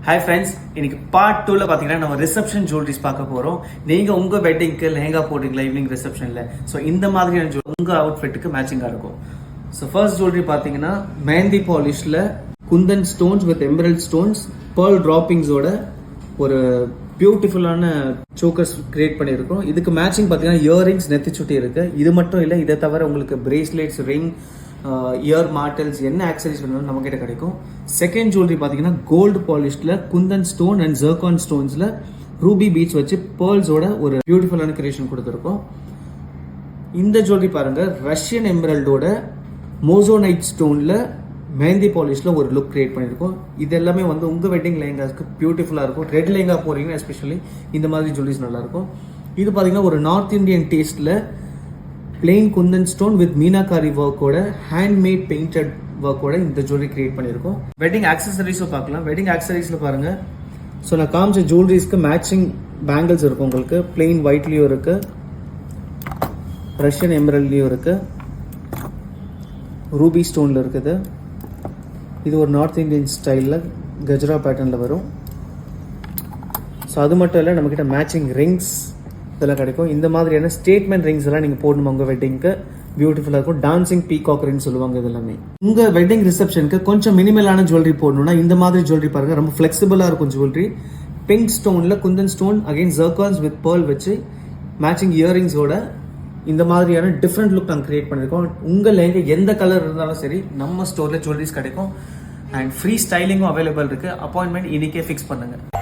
Hi friends, இன்னைக்கு part 2ல பார்த்தீங்கன்னா நம்ம ரிசப்ஷன் ஜுவல்லரிஸ் பார்க்க போகிறோம். நீங்கள் உங்கள் வெட்டிங்க்கு லெஹங்கா போடுறீங்களா ஈவினிங் ரிசப்ஷனில், ஸோ இந்த மாதிரியான உங்கள் அவுட்ஃபிட்டுக்கு மேட்சிங்காக இருக்கும். ஸோ ஃபர்ஸ்ட் ஜுவல்லரி பார்த்தீங்கன்னா மெஹந்தி பாலிஷில் kundan stones with emerald stones pearl ட்ராப்பிங்ஸோட ஒரு பியூட்டிஃபுல்லான சோக்கர்ஸ் கிரியேட் பண்ணியிருக்கோம். இதுக்கு மேட்சிங் பார்த்தீங்கன்னா இயரிங்ஸ் நெத்திச்சுட்டி இருக்குது. இது மட்டும் இல்லை, இதை தவிர உங்களுக்கு பிரேஸ்லெட்ஸ், ரிங், இயர் மார்டல்ஸ், என்ன ஆக்சரிஸ் வேணாலும் நம்ம கிட்ட கிடைக்கும். செகண்ட் ஜுவல்லரி பார்த்தீங்கன்னா கோல்டு பாலிஷ்ல குந்தன் ஸ்டோன் அண்ட் ஜர்கான் ஸ்டோன்ஸ்ல ரூபி பீட்ஸ் வச்சு பேர்ல்ஸோட ஒரு பியூட்டிஃபுல்லான கிரியேஷன் கொடுத்துருக்கோம். இந்த ஜுவல்லரி பாருங்க, ரஷ்யன் எம்பரல்டோட மோசோனைட் ஸ்டோன்ல மெஹந்தி பாலிஷ்ல ஒரு லுக் கிரியேட் பண்ணியிருக்கோம். இது எல்லாமே வந்து உங்க வெட்டிங் லெஹங்காஸ்க்கு பியூட்டிஃபுல்லாக இருக்கும். ரெட் லெஹங்கா போறீங்கன்னா எஸ்பெஷலி இந்த மாதிரி ஜுவல்லரிஸ் நல்லா இருக்கும். இது பார்த்தீங்கன்னா ஒரு நார்த் இந்தியன் டேஸ்ட்ல plain kundan stone with meenakari ஒர்க்கோட ஹேண்ட்மேட் பெயிண்டட் ஒர்க்கோட இந்த ஜுவல்லரி கிரியேட் பண்ணியிருக்கோம். வெட்டிங் ஆக்சசரிஸும் பார்க்கலாம். வெட்டிங் ஆக்சசரிஸில் பாருங்க, ஸோ நான் காமிச்ச ஜுவல்லரிஸ்க்கு மேட்சிங் பேங்கிள்ஸ் இருக்கும். உங்களுக்கு பிளெயின் ஒயிட்லேயும் இருக்கு, ரஷ்யன் எமரல்ட்லேயும் இருக்கு, ரூபி ஸ்டோனில் இருக்குது. இது ஒரு நார்த் இந்தியன் ஸ்டைலில் கஜ்ரா பேட்டர்னில் வரும். ஸோ அது மட்டும் இல்லை, நம்மக்கிட்ட மேட்சிங் ரிங்ஸ் இதெல்லாம் கிடைக்கும். இந்த மாதிரியான ஸ்டேட்மெண்ட் ரிங்ஸ் எல்லாம் நீங்கள் போடணும் உங்கள் வெட்டிங்க்கு, பியூட்டிஃபுல்லாக இருக்கும். டான்சிங் பீகாக் ரிங் சொல்லுவாங்க. இது எல்லாமே உங்கள் வெட்டிங் ரிசப்ஷனுக்கு கொஞ்சம் மினிமலான ஜுவல்லரி போடணும்னா இந்த மாதிரி ஜுவல்லரி பாருங்கள், ரொம்ப ஃப்ளெக்சிபிளாக இருக்கும் ஜுவல்லரி. பிங்க் ஸ்டோனில் kundan stone again zircons with pearl வச்சு மேட்சிங் இயரிங்ஸோட இந்த மாதிரியான டிஃப்ரெண்ட் லுக் நாங்கள் கிரியேட் பண்ணியிருக்கோம். உங்கள் லெஹங்கா எந்த கலர் இருந்தாலும் சரி நம்ம ஸ்டோரில் ஜுவல்லரிஸ் கிடைக்கும். அண்ட் ஃப்ரீ ஸ்டைலிங்கும் அவைலபிள் இருக்குது. அப்பாயின்மெண்ட் இன்னைக்கே ஃபிக்ஸ் பண்ணுங்கள்.